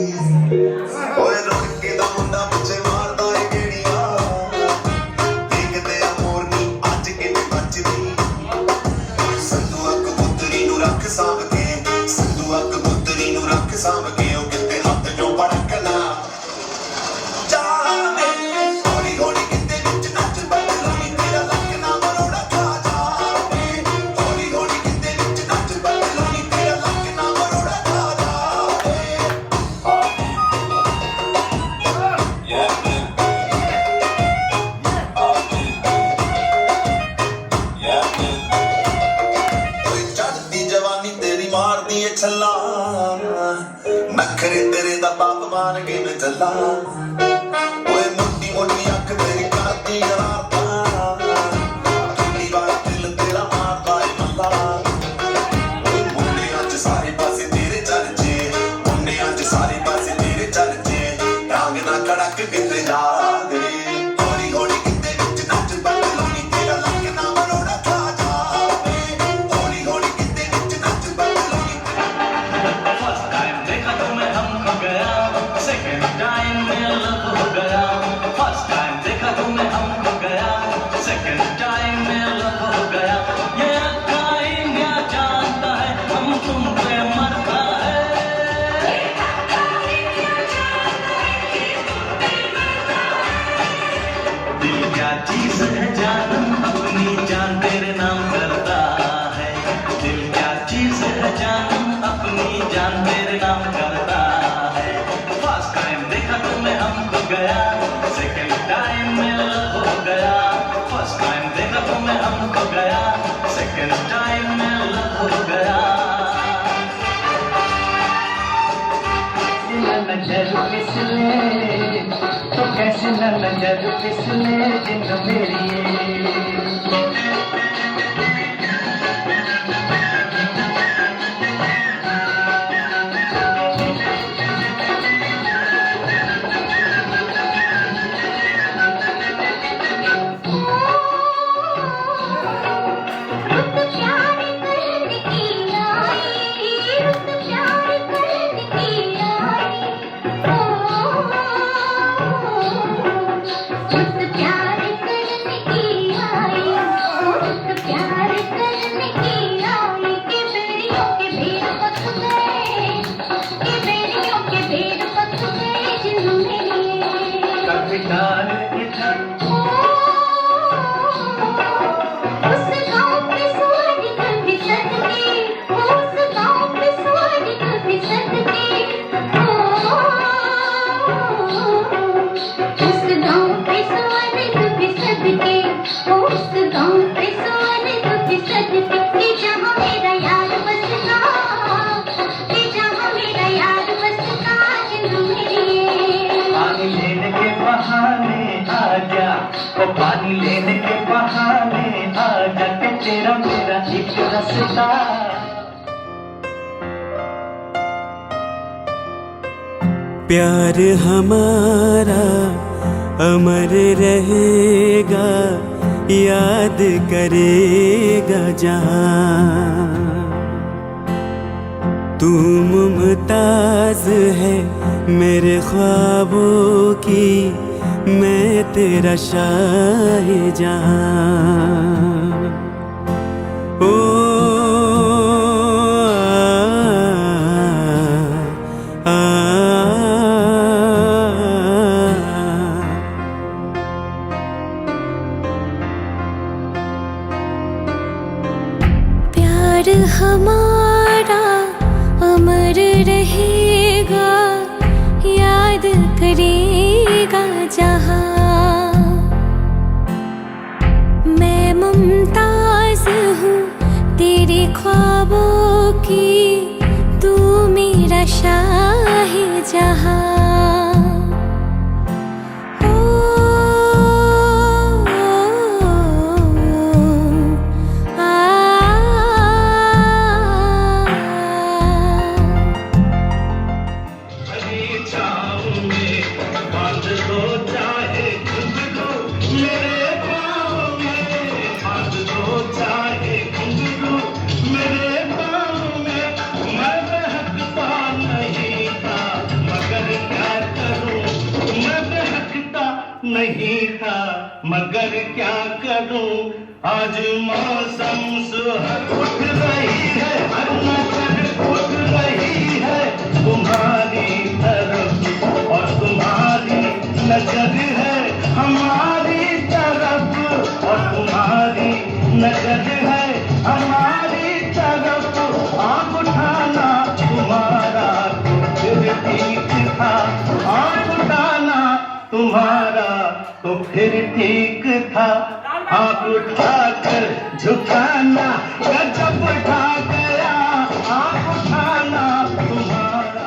ओए लड़के दा मुंडा पिछे मारदा ए गेड़िया देखदे आ मोरनी अज किवें बचदी संधू अक पुतरी नू रख साम के संधू अक पुतरी नू रख साम के ओ किते हत्थ जो भड़कना जाने हौली हौली किते बिच नच बदलानी तेरा लक ना मरोड़ा खा जाने हौली हौली किते बिच नच बदलानी तेरा लक ना मरोड़ा खा जाने ओए चढ़दी जवानी तेरी मारदी ए छल्ला नखरे तेरे दा तापमान के न चला ओए मोटी मोटी अख तेरी करदी गराता कितनी बार दिल तेरा मारदा है मल्ला ओए मुंडे अज सारे पासे तेरे चलचे मुंडे अज सारे पासे तेरे चलचे रंग ना कड़क किते जा दे हौली हौली किते विच नच बदलानी तेरा लक ना मरोड़ा खा जावे चीज है जानम अपनी जान तेरे नाम करता है। दिल क्या चीज है जानम अपनी जान तेरे नाम करता है। फर्स्ट टाइम देखा तुम्हें हमको गया, सेकंड टाइम में लव हो गया। फर्स्ट टाइम देखा तुम्हें हमको गया, सेकंड टाइम में लव हो गया। नजर फिसले तो कैसे न नजर फिसले दिन मेरी। पानी लेने के बहाने आ जाके तेरा मेरा एक रास्ता। प्यार हमारा अमर रहेगा, याद करेगा जहां। तू मुमताज है मेरे ख्वाबों की, मैं तेरा शाहजहां। ओ प्यार हमारा अमर रहेगा, याद करेगा जहां। मैं मुमताज हूँ तेरे ख्वाबों की, तू मेरा शाहजहां। नहीं था मगर क्या करूं, आज मौसम सुहाग उठ रही है, हर नजर उठ रही है तुम्हारी तरफ, और तुम्हारी नजर है हमारी तरफ, और तुम्हारी नजर है हमारी तरफ। आँख उठाना तुम्हारा तो फिर ठीक था, आँख उठाना तुम्हारा तो फिर ठीक था। आँख उठाकर झुकाना गजब ढा गया, आँख उठाना तुम्हारा।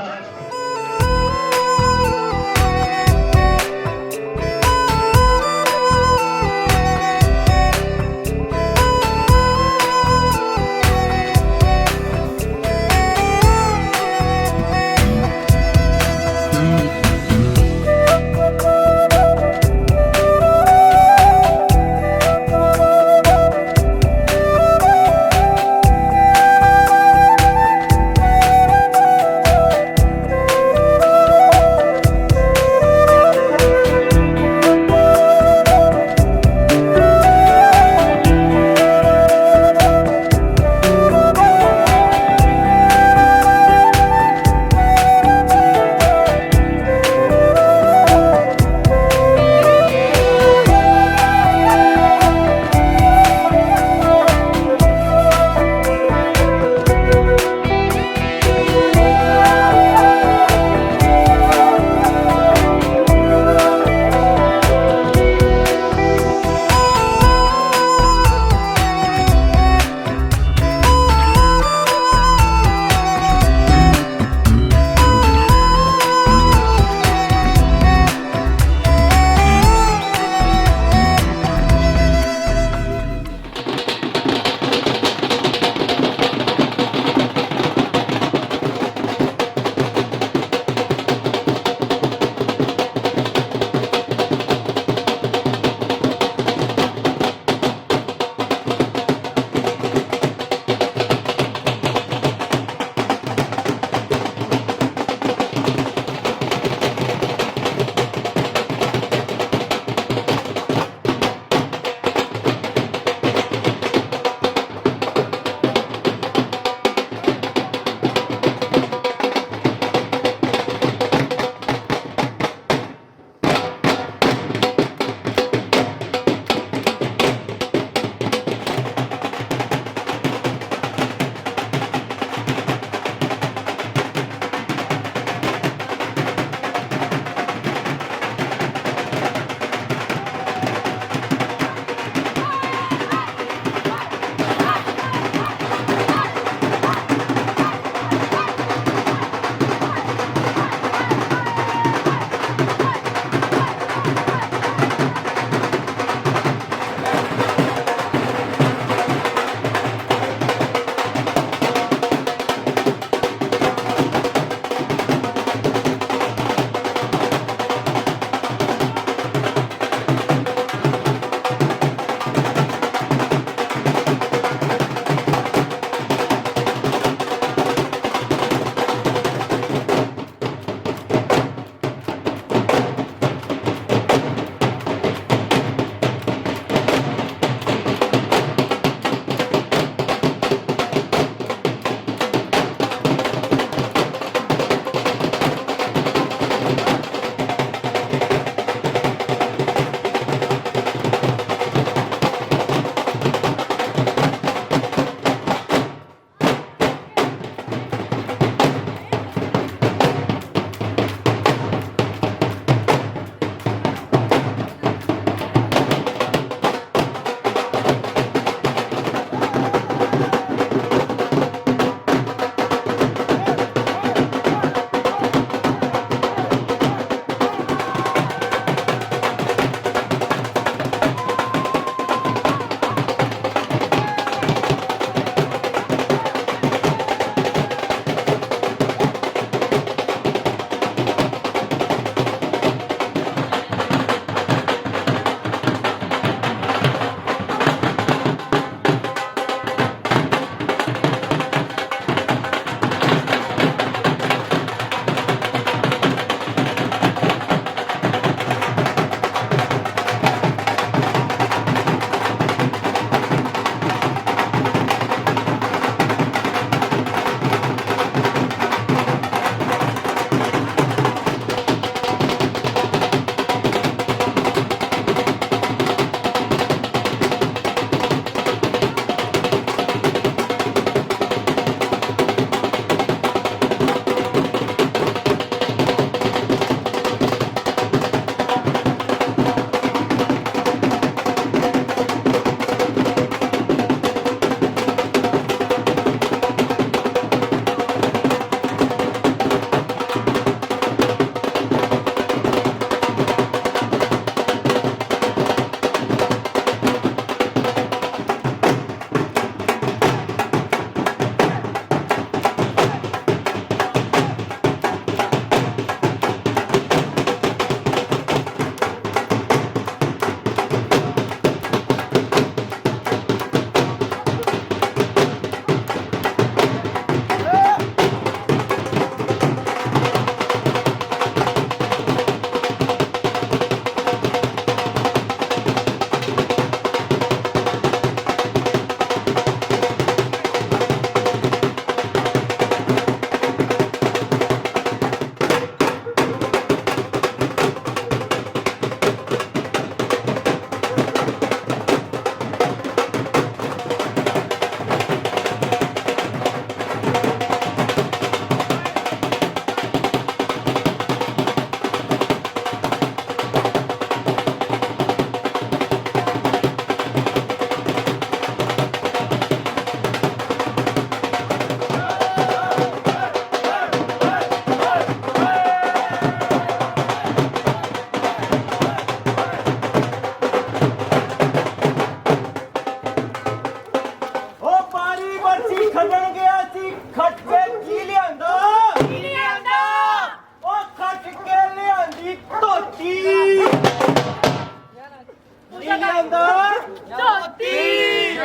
ਲਿਆਂਦਾ ਧੋਤੀ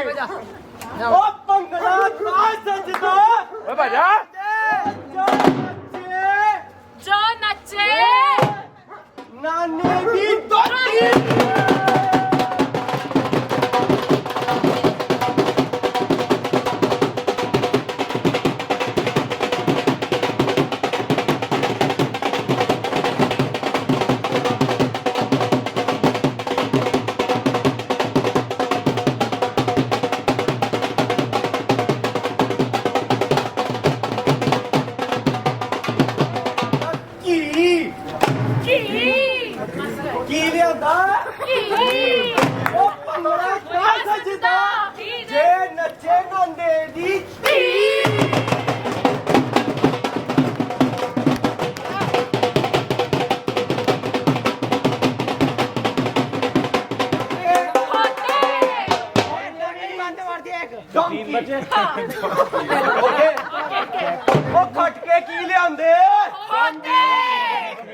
ਓ ਭੰਗੜਾ ਤਾਂ ਸੱਜਦਾ ਓਏ ਭਾਜਾ जो नचे ਨਾਨੇ ਦੀ ਧੋਤੀ ਕੀ ਲਿਆਂਦਾ ਉਹ ਭੰਗੜਾ ਤਾਂ ਸੱਜਦਾ ਜੇ ਨੱਚੇ ਨਾਂਦੇ ਦੀ ਉਹ ਖੱਟ ਕੇ ਕੀ ਲਿਆਂਦੇ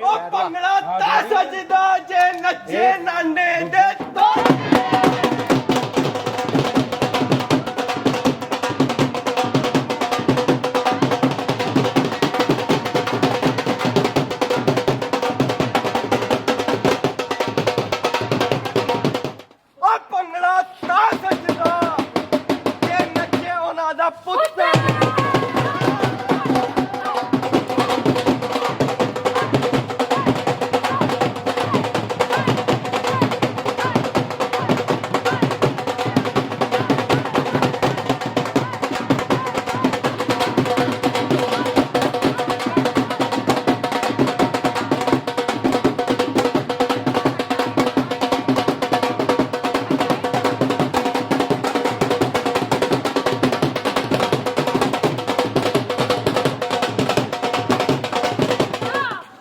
ਉਹ ਭੰਗੜਾ ਤਾਂ ਸੱਜਦਾ ਜੇ ਨੱਚੇ ਨਾਨੇ ਦੇ ਉਹ ਭੰਗੜਾ ਤਾਂ ਸੱਜਦਾ ਜੇ ਨੱਚੇ ਉਹਨਾਂ ਦਾ ਪੁੱਤ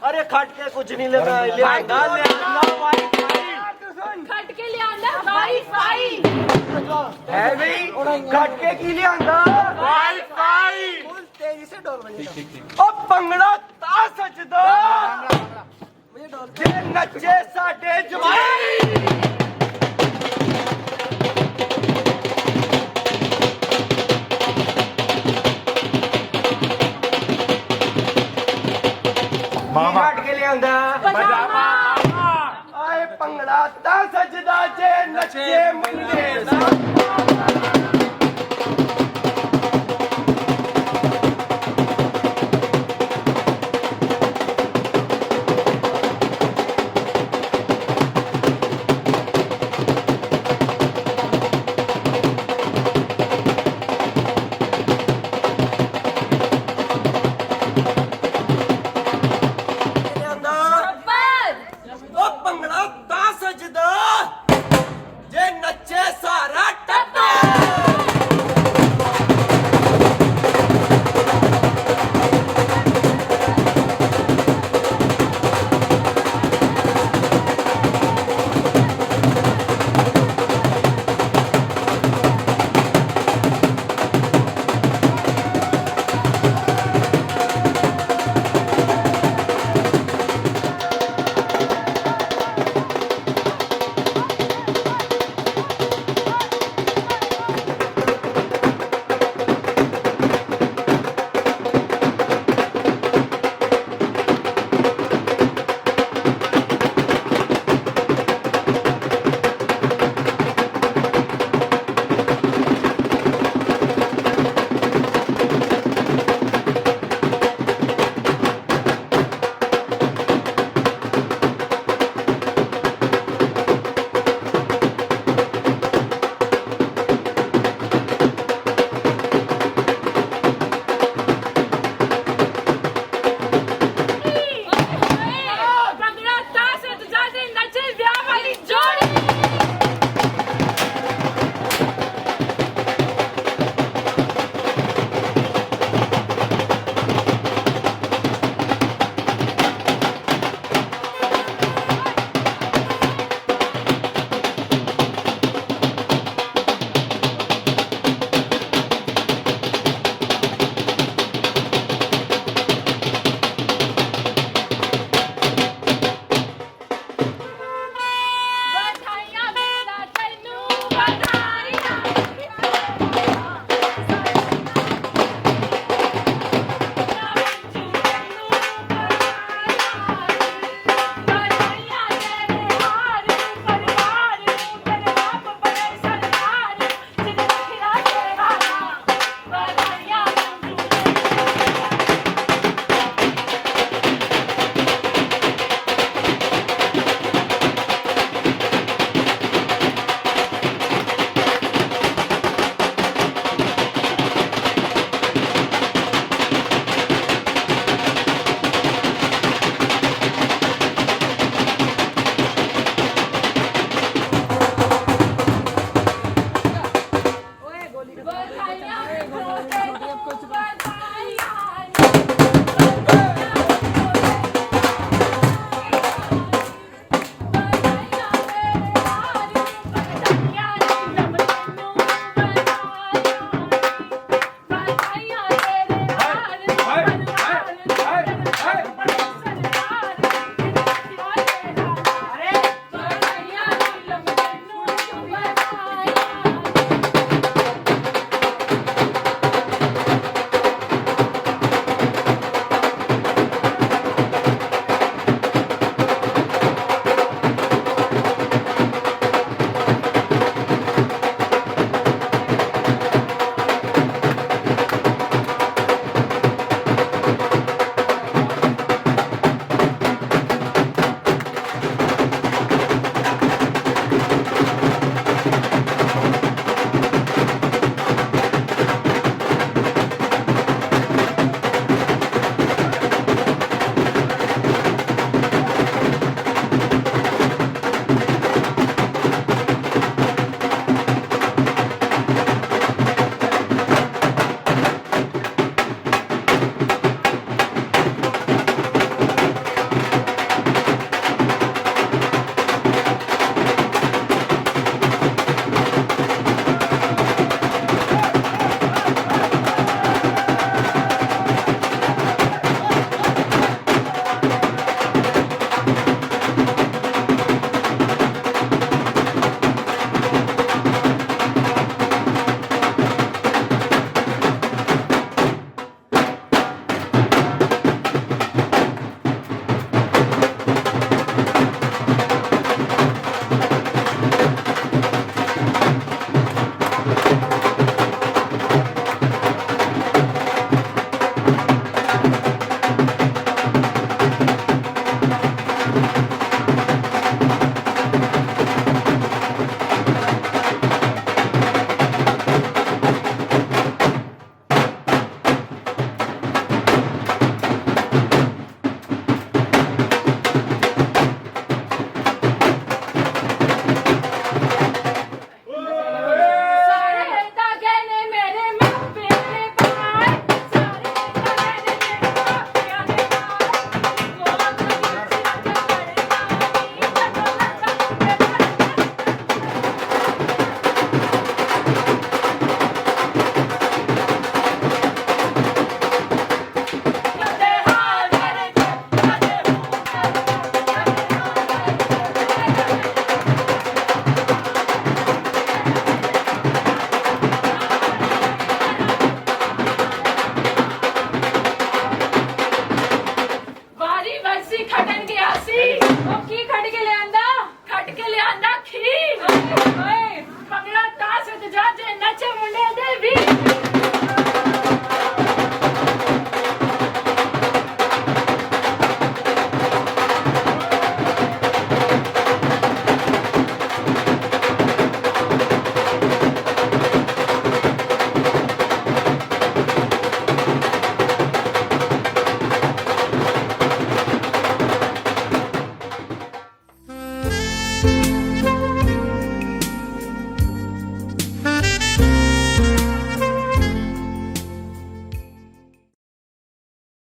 अरे खट के कुछ नहीं लेना लियादा खट के लियांदा वाईफाई है भी खट के की लियादा वाईफाई फुल तेजी से डोल बजेगा ओ भंगड़ा ता सजदा जे नचे साडे जवाई ਮਾਮਾ ਕੱਟ ਕੇ ਲਿਆਂਦਾ ਪਜਾਮਾ ਆਏ ਭੰਗੜਾ ਤਾਂ ਸੱਜਦਾ ਜੇ ਨੱਚੇ ਮੁੰਡੇ